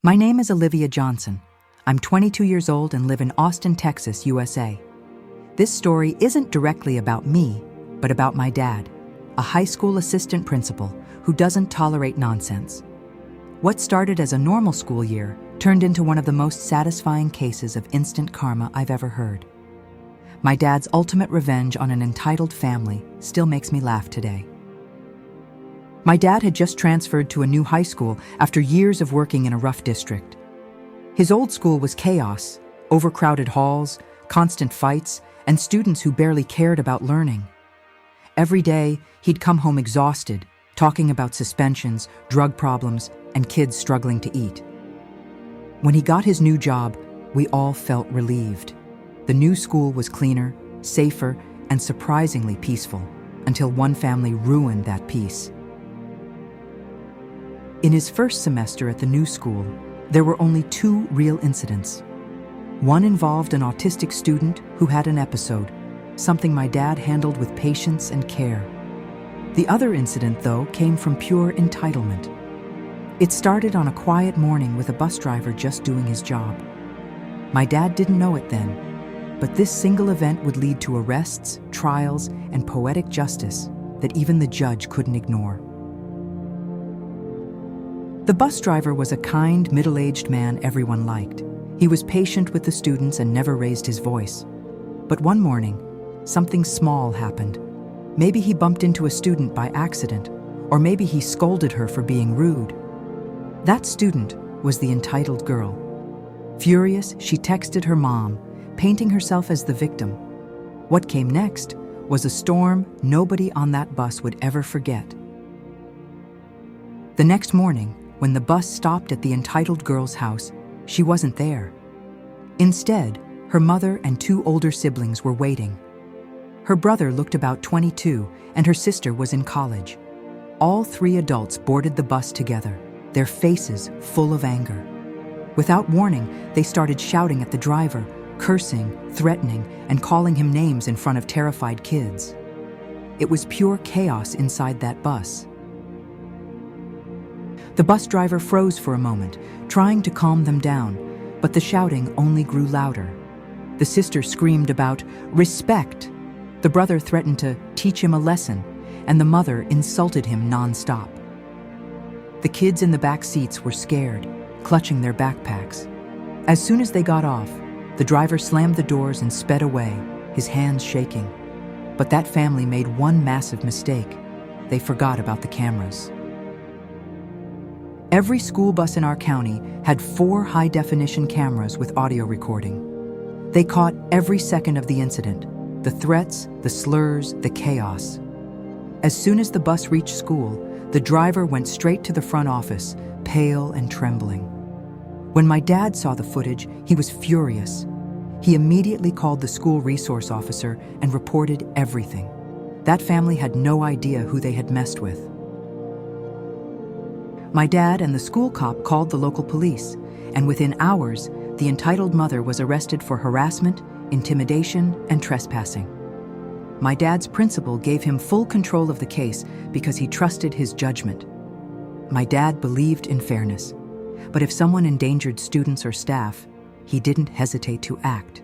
My name is Olivia Johnson. I'm 22 years old and live in Austin, Texas, USA. This story isn't directly about me, but about my dad, a high school assistant principal who doesn't tolerate nonsense. What started as a normal school year turned into one of the most satisfying cases of instant karma I've ever heard. My dad's ultimate revenge on an entitled family still makes me laugh today. My dad had just transferred to a new high school after years of working in a rough district. His old school was chaos, overcrowded halls, constant fights, and students who barely cared about learning. Every day, he'd come home exhausted, talking about suspensions, drug problems, and kids struggling to eat. When he got his new job, we all felt relieved. The new school was cleaner, safer, and surprisingly peaceful, until one family ruined that peace. In his first semester at the new school, there were only 2 real incidents. One involved an autistic student who had an episode, something my dad handled with patience and care. The other incident, though, came from pure entitlement. It started on a quiet morning with a bus driver just doing his job. My dad didn't know it then, but this single event would lead to arrests, trials, and poetic justice that even the judge couldn't ignore. The bus driver was a kind, middle-aged man everyone liked. He was patient with the students and never raised his voice. But one morning, something small happened. Maybe he bumped into a student by accident, or maybe he scolded her for being rude. That student was the entitled girl. Furious, she texted her mom, painting herself as the victim. What came next was a storm nobody on that bus would ever forget. The next morning, when the bus stopped at the entitled girl's house, she wasn't there. Instead, her mother and 2 older siblings were waiting. Her brother looked about 22, and her sister was in college. All 3 adults boarded the bus together, their faces full of anger. Without warning, they started shouting at the driver, cursing, threatening, and calling him names in front of terrified kids. It was pure chaos inside that bus. The bus driver froze for a moment, trying to calm them down, but the shouting only grew louder. The sister screamed about respect. The brother threatened to teach him a lesson, and the mother insulted him nonstop. The kids in the back seats were scared, clutching their backpacks. As soon as they got off, the driver slammed the doors and sped away, his hands shaking. But that family made one massive mistake. They forgot about the cameras. Every school bus in our county had 4 high-definition cameras with audio recording. They caught every second of the incident, the threats, the slurs, the chaos. As soon as the bus reached school, the driver went straight to the front office, pale and trembling. When my dad saw the footage, he was furious. He immediately called the school resource officer and reported everything. That family had no idea who they had messed with. My dad and the school cop called the local police, and within hours, the entitled mother was arrested for harassment, intimidation, and trespassing. My dad's principal gave him full control of the case because he trusted his judgment. My dad believed in fairness, but if someone endangered students or staff, he didn't hesitate to act.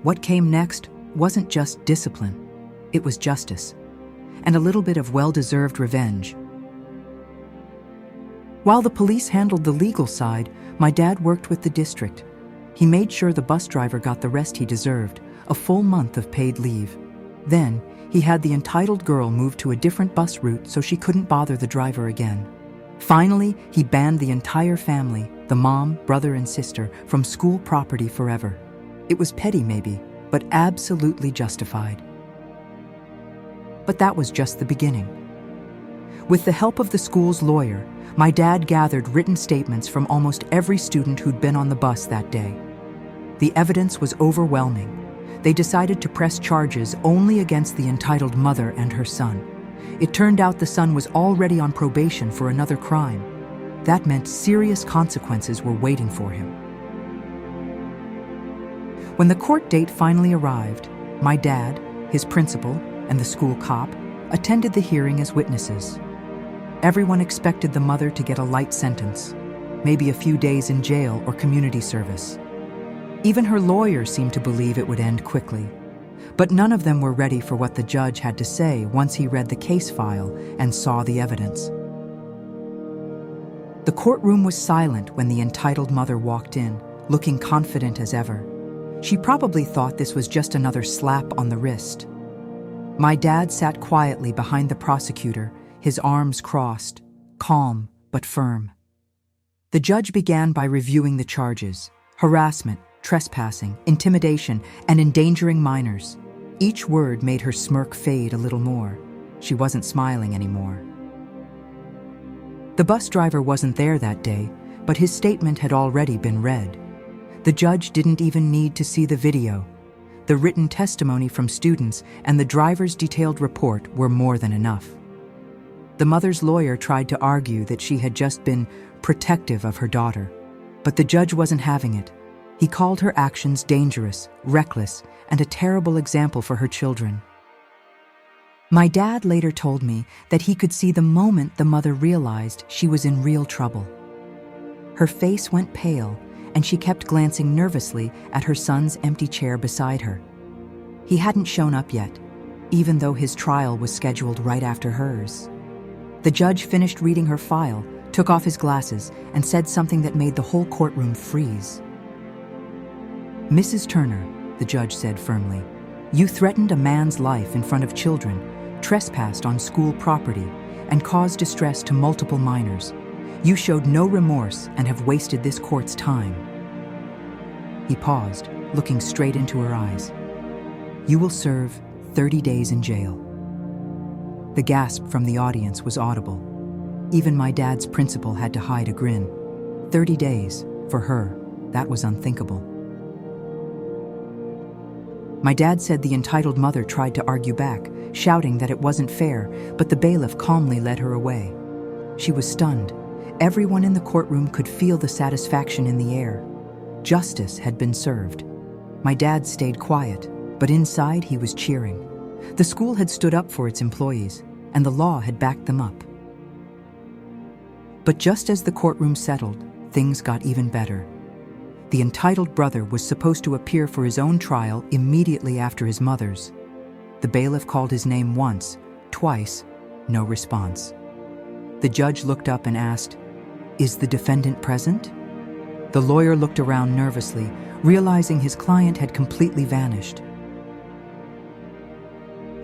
What came next wasn't just discipline, it was justice, and a little bit of well-deserved revenge. While the police handled the legal side, my dad worked with the district. He made sure the bus driver got the rest he deserved, a full month of paid leave. Then, he had the entitled girl move to a different bus route so she couldn't bother the driver again. Finally, he banned the entire family, the mom, brother, and sister, from school property forever. It was petty maybe, but absolutely justified. But that was just the beginning. With the help of the school's lawyer, my dad gathered written statements from almost every student who'd been on the bus that day. The evidence was overwhelming. They decided to press charges only against the entitled mother and her son. It turned out the son was already on probation for another crime. That meant serious consequences were waiting for him. When the court date finally arrived, my dad, his principal, and the school cop attended the hearing as witnesses. Everyone expected the mother to get a light sentence. maybe a few days in jail or community service. Even her lawyer seemed to believe it would end quickly. But none of them were ready for what the judge had to say once he read the case file and saw the evidence. The courtroom was silent when the entitled mother walked in, looking confident as ever. She probably thought this was just another slap on the wrist. My dad sat quietly behind the prosecutor, his arms crossed, calm but firm. The judge began by reviewing the charges: harassment, trespassing, intimidation, and endangering minors. Each word made her smirk fade a little more. She wasn't smiling anymore. The bus driver wasn't there that day, but his statement had already been read. The judge didn't even need to see the video. The written testimony from students and the driver's detailed report were more than enough. The mother's lawyer tried to argue that she had just been protective of her daughter, but the judge wasn't having it. He called her actions dangerous, reckless, and a terrible example for her children. My dad later told me that he could see the moment the mother realized she was in real trouble. Her face went pale, and she kept glancing nervously at her son's empty chair beside her. He hadn't shown up yet, even though his trial was scheduled right after hers. The judge finished reading her file, took off his glasses, and said something that made the whole courtroom freeze. "Mrs. Turner," the judge said firmly, "you threatened a man's life in front of children, trespassed on school property, and caused distress to multiple minors. You showed no remorse and have wasted this court's time." He paused, looking straight into her eyes. "You will serve 30 days in jail." The gasp from the audience was audible. Even my dad's principal had to hide a grin. 30 days, for her, that was unthinkable. My dad said the entitled mother tried to argue back, shouting that it wasn't fair, but the bailiff calmly led her away. She was stunned. Everyone in the courtroom could feel the satisfaction in the air. Justice had been served. My dad stayed quiet, but inside he was cheering. The school had stood up for its employees, and the law had backed them up. But just as the courtroom settled, things got even better. The entitled brother was supposed to appear for his own trial immediately after his mother's. The bailiff called his name once, twice, no response. The judge looked up and asked, "Is the defendant present?" The lawyer looked around nervously, realizing his client had completely vanished.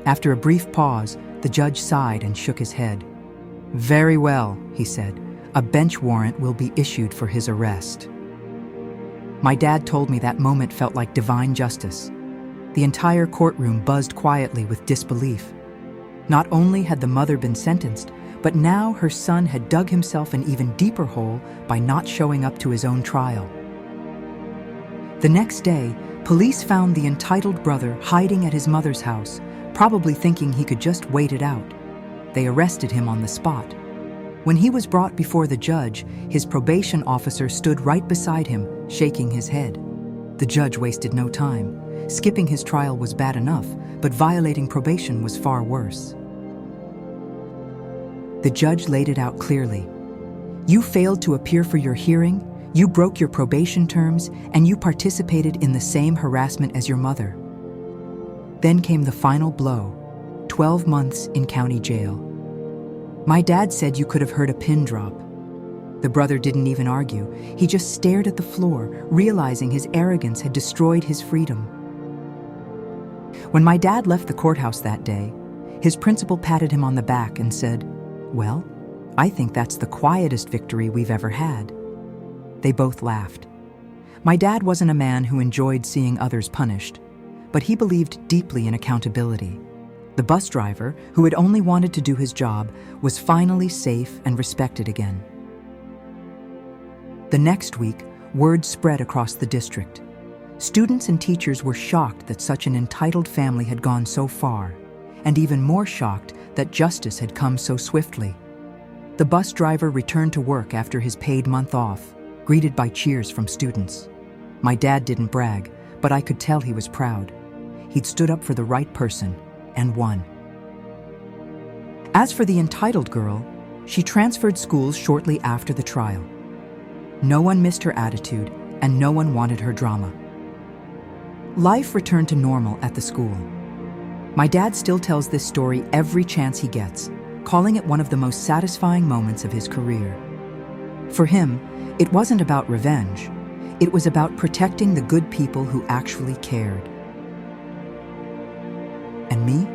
After a brief pause, the judge sighed and shook his head. "Very well," he said. "A bench warrant will be issued for his arrest." My dad told me that moment felt like divine justice. The entire courtroom buzzed quietly with disbelief. Not only had the mother been sentenced, but now her son had dug himself an even deeper hole by not showing up to his own trial. The next day, police found the entitled brother hiding at his mother's house, probably thinking he could just wait it out. They arrested him on the spot. When he was brought before the judge, his probation officer stood right beside him, shaking his head. The judge wasted no time. Skipping his trial was bad enough, but violating probation was far worse. The judge laid it out clearly. "You failed to appear for your hearing, you broke your probation terms, and you participated in the same harassment as your mother." Then came the final blow, 12 months in county jail. My dad said you could have heard a pin drop. The brother didn't even argue. He just stared at the floor, realizing his arrogance had destroyed his freedom. When my dad left the courthouse that day, his principal patted him on the back and said, "Well, I think that's the quietest victory we've ever had." They both laughed. My dad wasn't a man who enjoyed seeing others punished, but he believed deeply in accountability. The bus driver, who had only wanted to do his job, was finally safe and respected again. The next week, word spread across the district. Students and teachers were shocked that such an entitled family had gone so far, and even more shocked that justice had come so swiftly. The bus driver returned to work after his paid month off, greeted by cheers from students. My dad didn't brag, but I could tell he was proud. He'd stood up for the right person and won. As for the entitled girl, she transferred schools shortly after the trial. No one missed her attitude, and no one wanted her drama. Life returned to normal at the school. My dad still tells this story every chance he gets, calling it one of the most satisfying moments of his career. For him, it wasn't about revenge. It was about protecting the good people who actually cared. And me?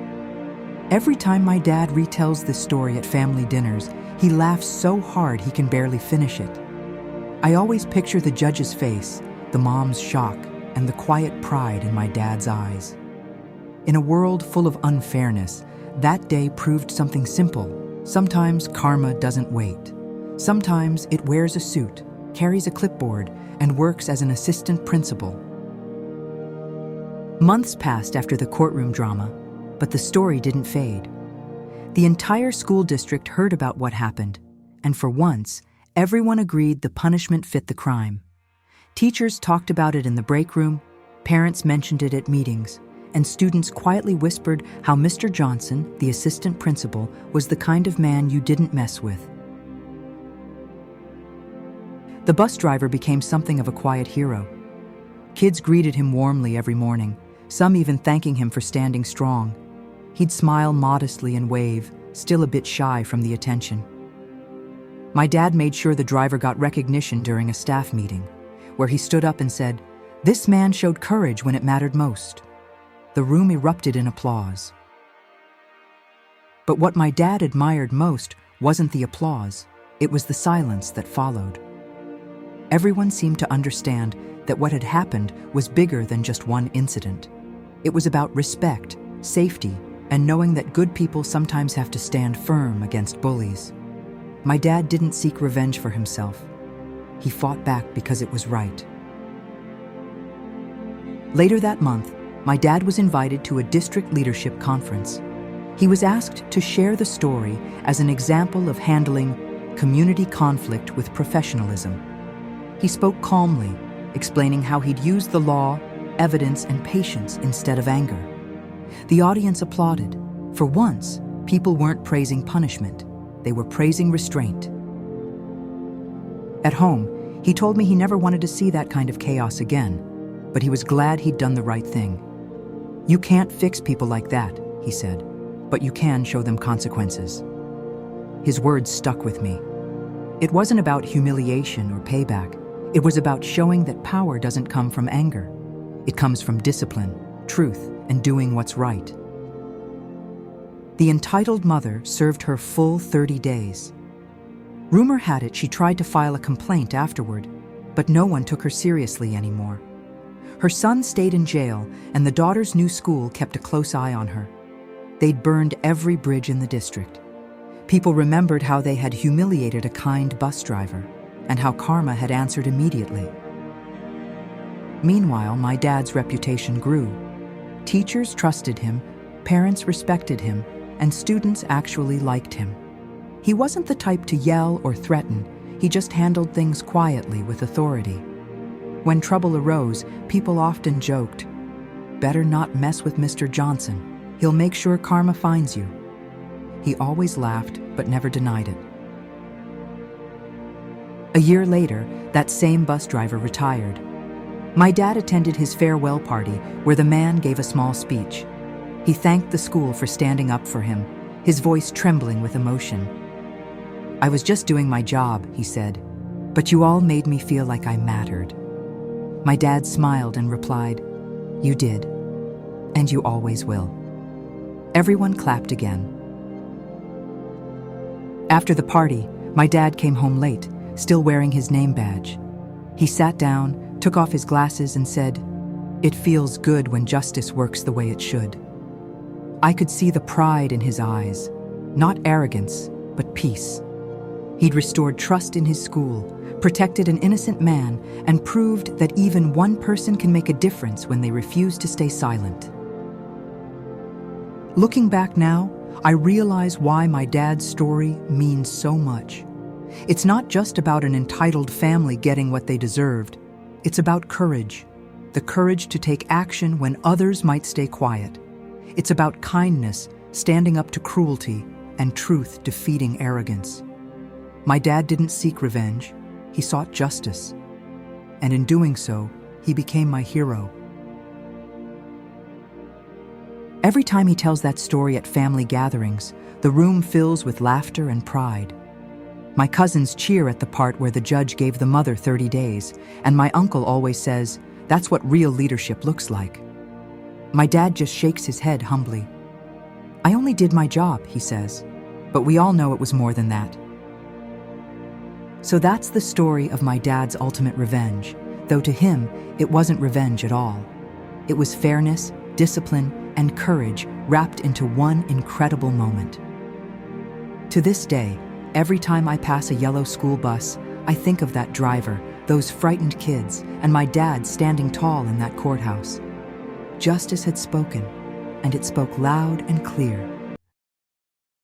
Every time my dad retells this story at family dinners, he laughs so hard he can barely finish it. I always picture the judge's face, the mom's shock, and the quiet pride in my dad's eyes. In a world full of unfairness, that day proved something simple. Sometimes karma doesn't wait. Sometimes it wears a suit, carries a clipboard, and works as an assistant principal. Months passed after the courtroom drama, but the story didn't fade. The entire school district heard about what happened, and for once, everyone agreed the punishment fit the crime. Teachers talked about it in the break room, parents mentioned it at meetings, and students quietly whispered how Mr. Johnson, the assistant principal, was the kind of man you didn't mess with. The bus driver became something of a quiet hero. Kids greeted him warmly every morning, some even thanking him for standing strong. He'd smile modestly and wave, still a bit shy from the attention. My dad made sure the driver got recognition during a staff meeting, where he stood up and said, "This man showed courage when it mattered most." The room erupted in applause. But what my dad admired most wasn't the applause, it was the silence that followed. Everyone seemed to understand that what had happened was bigger than just one incident. It was about respect, safety, and knowing that good people sometimes have to stand firm against bullies. My dad didn't seek revenge for himself. He fought back because it was right. Later that month, my dad was invited to a district leadership conference. He was asked to share the story as an example of handling community conflict with professionalism. He spoke calmly, explaining how he'd used the law, evidence, and patience instead of anger. The audience applauded. For once, people weren't praising punishment, they were praising restraint. At home, he told me he never wanted to see that kind of chaos again, but he was glad he'd done the right thing. "You can't fix people like that," he said, "but you can show them consequences." His words stuck with me. It wasn't about humiliation or payback. It was about showing that power doesn't come from anger. It comes from discipline, truth, and doing what's right. The entitled mother served her full 30 days. Rumor had it she tried to file a complaint afterward, but no one took her seriously anymore. Her son stayed in jail, and the daughter's new school kept a close eye on her. They'd burned every bridge in the district. People remembered how they had humiliated a kind bus driver, and how karma had answered immediately. Meanwhile, my dad's reputation grew. Teachers trusted him, parents respected him, and students actually liked him. He wasn't the type to yell or threaten, he just handled things quietly with authority. When trouble arose, people often joked, "Better not mess with Mr. Johnson, he'll make sure karma finds you." He always laughed, but never denied it. A year later, that same bus driver retired. My dad attended his farewell party, where the man gave a small speech. He thanked the school for standing up for him, his voice trembling with emotion. "I was just doing my job," he said, "but you all made me feel like I mattered." My dad smiled and replied, "You did, and you always will." Everyone clapped again. After the party, my dad came home late, still wearing his name badge. He sat down, took off his glasses, and said, "It feels good when justice works the way it should." I could see the pride in his eyes, not arrogance, but peace. He'd restored trust in his school, protected an innocent man, and proved that even one person can make a difference when they refuse to stay silent. Looking back now, I realize why my dad's story means so much. It's not just about an entitled family getting what they deserved. It's about courage, the courage to take action when others might stay quiet. It's about kindness, standing up to cruelty, and truth defeating arrogance. My dad didn't seek revenge. he sought justice. And in doing so, he became my hero. Every time he tells that story at family gatherings, the room fills with laughter and pride. My cousins cheer at the part where the judge gave the mother 30 days, and my uncle always says, "That's what real leadership looks like." My dad just shakes his head humbly. "I only did my job," he says, but we all know it was more than that. So that's the story of my dad's ultimate revenge, though to him, it wasn't revenge at all. It was fairness, discipline, and courage wrapped into one incredible moment. To this day, every time I pass a yellow school bus, I think of that driver, those frightened kids, and my dad standing tall in that courthouse. Justice had spoken, and it spoke loud and clear.